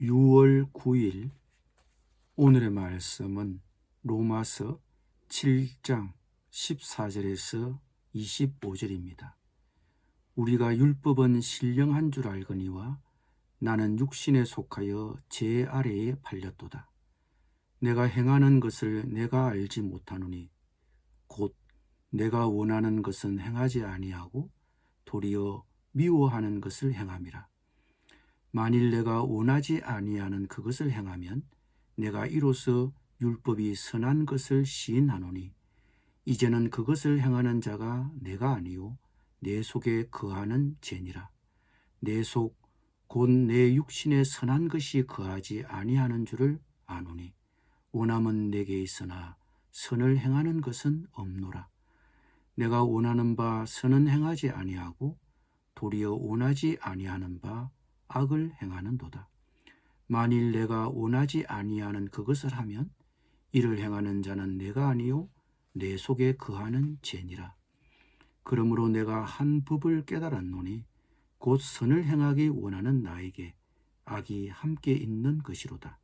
6월 9일 오늘의 말씀은 로마서 7장 14절에서 25절입니다. 우리가 율법은 신령한 줄 알거니와 나는 육신에 속하여 제 아래에 팔렸도다. 내가 행하는 것을 내가 알지 못하노니 곧 내가 원하는 것은 행하지 아니하고 도리어 미워하는 것을 행함이라. 만일 내가 원하지 아니하는 그것을 행하면 내가 이로써 율법이 선한 것을 시인하노니 이제는 그것을 행하는 자가 내가 아니요 내 속에 거하는 죄니라. 내 속 곧 내 육신에 선한 것이 거하지 아니하는 줄을 아노니 원함은 내게 있으나 선을 행하는 것은 없노라. 내가 원하는 바 선은 행하지 아니하고 도리어 원하지 아니하는 바 악을 행하는도다. 만일 내가 원하지 아니하는 그것을 하면 이를 행하는 자는 내가 아니요 내 속에 거하는 죄니라. 그러므로 내가 한 법을 깨달았노니 곧 선을 행하기 원하는 나에게 악이 함께 있는 것이로다.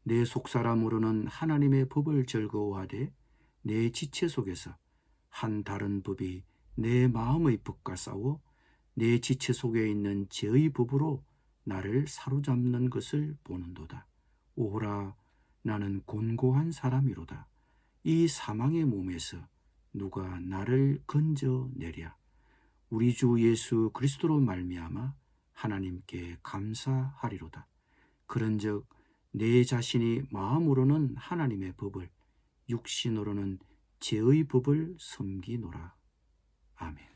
내 속사람으로는 하나님의 법을 즐거워하되 내 지체 속에서 한 다른 법이 내 마음의 법과 싸워 내 지체 속에 있는 죄의 법으로 나를 사로잡는 것을 보는도다. 오호라, 나는 곤고한 사람이로다. 이 사망의 몸에서 누가 나를 건져내랴. 우리 주 예수 그리스도로 말미암아 하나님께 감사하리로다. 그런즉 내 자신이 마음으로는 하나님의 법을, 육신으로는 죄의 법을 섬기노라. 아멘.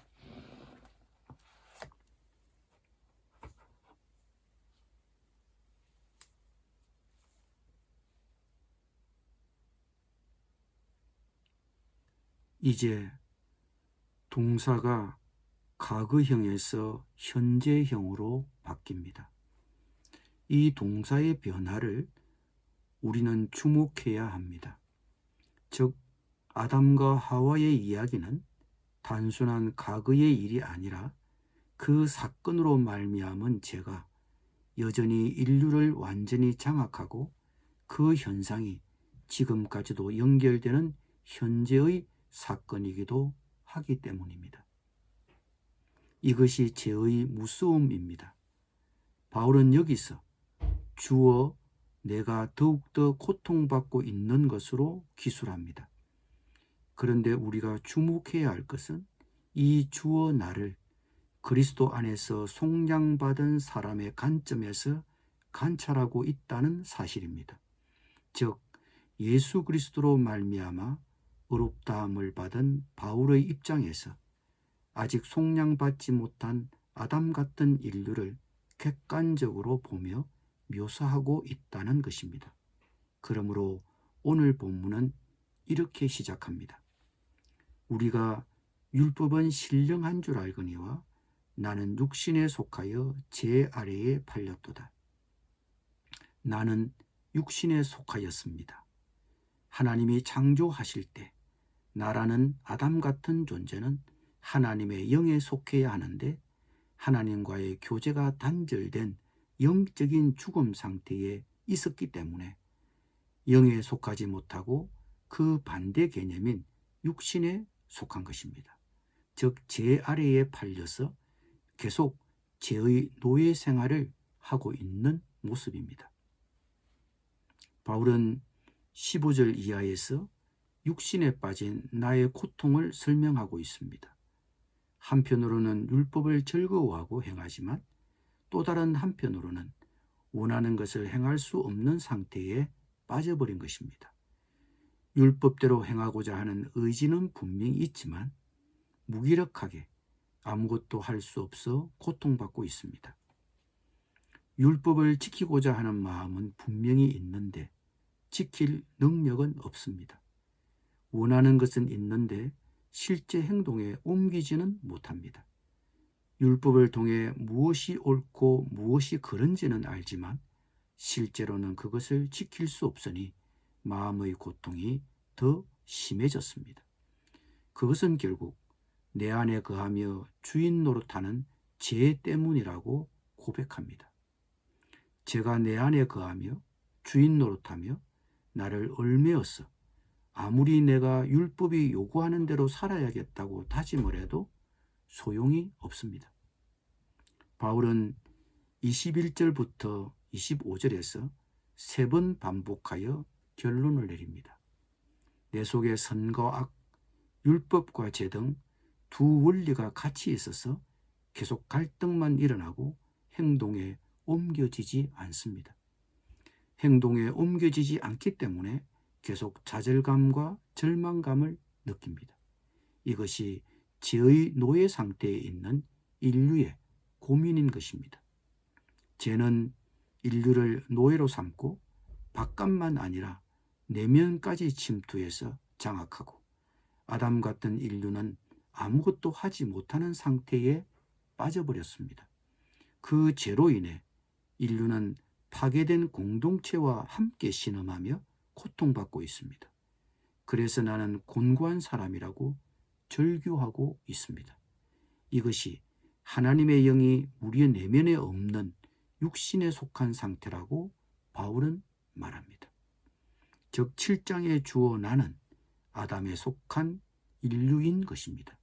이제 동사가 과거형에서 현재형으로 바뀝니다. 이 동사의 변화를 우리는 주목해야 합니다. 즉, 아담과 하와의 이야기는 단순한 과거의 일이 아니라 그 사건으로 말미암은 죄가 여전히 인류를 완전히 장악하고 그 현상이 지금까지도 연결되는 현재의 사건이기도 하기 때문입니다. 이것이 죄의 무서움입니다. 바울은 여기서 주어 내가 더욱더 고통받고 있는 것으로 기술합니다. 그런데 우리가 주목해야 할 것은 이 주어 나를 그리스도 안에서 속량받은 사람의 관점에서 관찰하고 있다는 사실입니다. 즉, 예수 그리스도로 말미암아 의롭다함을 받은 바울의 입장에서 아직 속량받지 못한 아담 같은 인류를 객관적으로 보며 묘사하고 있다는 것입니다. 그러므로 오늘 본문은 이렇게 시작합니다. 우리가 율법은 신령한 줄 알거니와 나는 육신에 속하여 제 아래에 팔렸도다. 나는 육신에 속하였습니다. 하나님이 창조하실 때 나라는 아담 같은 존재는 하나님의 영에 속해야 하는데 하나님과의 교제가 단절된 영적인 죽음 상태에 있었기 때문에 영에 속하지 못하고 그 반대 개념인 육신에 속한 것입니다. 즉, 죄 아래에 팔려서 계속 죄의 노예 생활을 하고 있는 모습입니다. 바울은 15절 이하에서 육신에 빠진 나의 고통을 설명하고 있습니다. 한편으로는 율법을 즐거워하고 행하지만 또 다른 한편으로는 원하는 것을 행할 수 없는 상태에 빠져버린 것입니다. 율법대로 행하고자 하는 의지는 분명히 있지만 무기력하게 아무것도 할 수 없어 고통받고 있습니다. 율법을 지키고자 하는 마음은 분명히 있는데 지킬 능력은 없습니다. 원하는 것은 있는데 실제 행동에 옮기지는 못합니다. 율법을 통해 무엇이 옳고 무엇이 그른지는 알지만 실제로는 그것을 지킬 수 없으니 마음의 고통이 더 심해졌습니다. 그것은 결국 내 안에 거하며 주인 노릇하는 죄 때문이라고 고백합니다. 제가 내 안에 거하며 주인 노릇하며 나를 얽매어서 아무리 내가 율법이 요구하는 대로 살아야겠다고 다짐을 해도 소용이 없습니다. 바울은 21절부터 25절에서 3번 반복하여 결론을 내립니다. 내 속에 선과 악, 율법과 죄 등 두 원리가 같이 있어서 계속 갈등만 일어나고 행동에 옮겨지지 않습니다. 행동에 옮겨지지 않기 때문에 계속 좌절감과 절망감을 느낍니다. 이것이 죄의 노예 상태에 있는 인류의 고민인 것입니다. 죄는 인류를 노예로 삼고 바깥만 아니라 내면까지 침투해서 장악하고 아담 같은 인류는 아무것도 하지 못하는 상태에 빠져버렸습니다. 그 죄로 인해 인류는 파괴된 공동체와 함께 신음하며 고통받고 있습니다. 그래서 나는 곤고한 사람이라고 절규하고 있습니다. 이것이 하나님의 영이 우리의 내면에 없는 육신에 속한 상태라고 바울은 말합니다. 즉 7장에 주어 나는 아담에 속한 인류인 것입니다.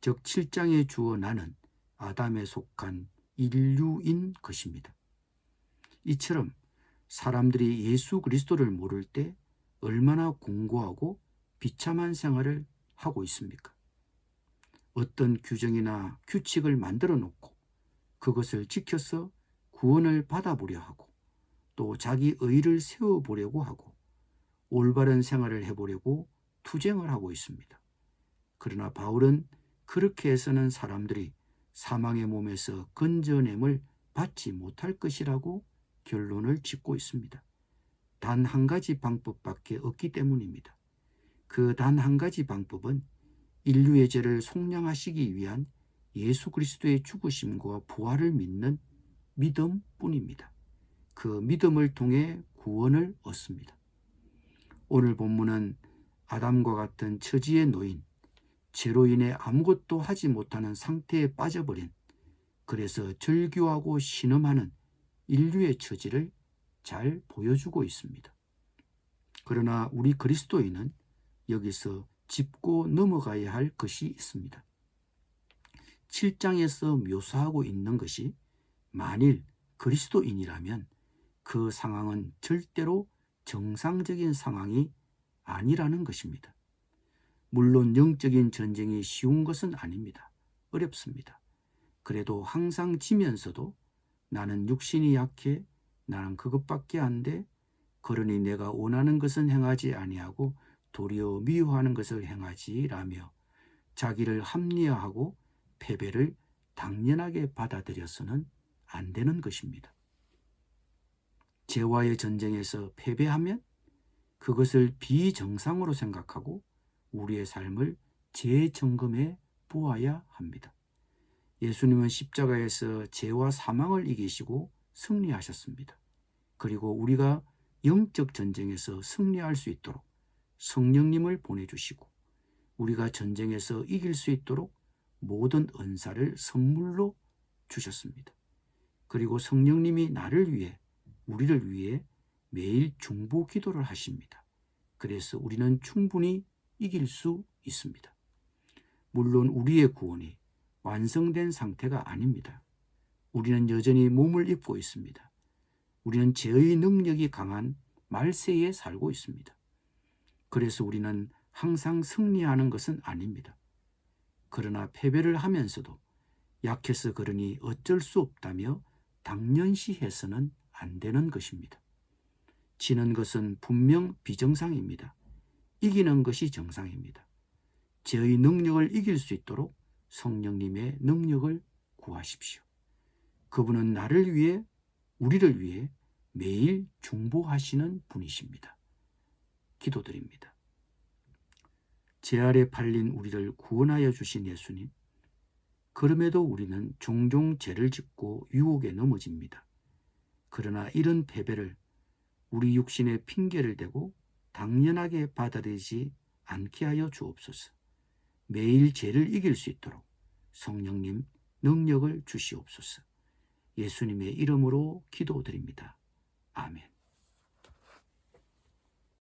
즉 7장에 주어 나는 아담에 속한 인류인 것입니다. 이처럼 사람들이 예수 그리스도를 모를 때 얼마나 공고하고 비참한 생활을 하고 있습니까? 어떤 규정이나 규칙을 만들어 놓고 그것을 지켜서 구원을 받아보려 하고 또 자기 의의를 세워보려고 하고 올바른 생활을 해보려고 투쟁을 하고 있습니다. 그러나 바울은 그렇게 해서는 사람들이 사망의 몸에서 건져냄을 받지 못할 것이라고 결론을 짓고 있습니다. 단 한 가지 방법밖에 없기 때문입니다. 그 단 한 가지 방법은 인류의 죄를 속량하시기 위한 예수 그리스도의 죽으심과 부활을 믿는 믿음뿐입니다. 그 믿음을 통해 구원을 얻습니다. 오늘 본문은 아담과 같은 처지에 놓인 죄로 인해 아무것도 하지 못하는 상태에 빠져버린 그래서 절규하고 신음하는 인류의 처지를 잘 보여주고 있습니다. 그러나 우리 그리스도인은 여기서 짚고 넘어가야 할 것이 있습니다. 7장에서 묘사하고 있는 것이 만일 그리스도인이라면 그 상황은 절대로 정상적인 상황이 아니라는 것입니다. 물론 영적인 전쟁이 쉬운 것은 아닙니다. 어렵습니다. 그래도 항상 지면서도 나는 육신이 약해, 나는 그것밖에 안 돼, 그러니 내가 원하는 것은 행하지 아니하고 도리어 미워하는 것을 행하지라며 자기를 합리화하고 패배를 당연하게 받아들여서는 안 되는 것입니다. 죄와의 전쟁에서 패배하면 그것을 비정상으로 생각하고 우리의 삶을 재점검해 보아야 합니다. 예수님은 십자가에서 죄와 사망을 이기시고 승리하셨습니다. 그리고 우리가 영적 전쟁에서 승리할 수 있도록 성령님을 보내주시고 우리가 전쟁에서 이길 수 있도록 모든 은사를 선물로 주셨습니다. 그리고 성령님이 나를 위해 우리를 위해 매일 중보 기도를 하십니다. 그래서 우리는 충분히 이길 수 있습니다. 물론 우리의 구원이 완성된 상태가 아닙니다. 우리는 여전히 몸을 입고 있습니다. 우리는 죄의 능력이 강한 말세에 살고 있습니다. 그래서 우리는 항상 승리하는 것은 아닙니다. 그러나 패배를 하면서도 약해서 그러니 어쩔 수 없다며 당연시해서는 안 되는 것입니다. 지는 것은 분명 비정상입니다. 이기는 것이 정상입니다. 죄의 능력을 이길 수 있도록 성령님의 능력을 구하십시오. 그분은 나를 위해, 우리를 위해 매일 중보하시는 분이십니다. 기도드립니다. 죄 아래 팔린 우리를 구원하여 주신 예수님, 그럼에도 우리는 종종 죄를 짓고 유혹에 넘어집니다. 그러나 이런 패배를 우리 육신의 핑계를 대고 당연하게 받아들이지 않게 하여 주옵소서. 매일 죄를 이길 수 있도록 성령님 능력을 주시옵소서. 예수님의 이름으로 기도드립니다. 아멘.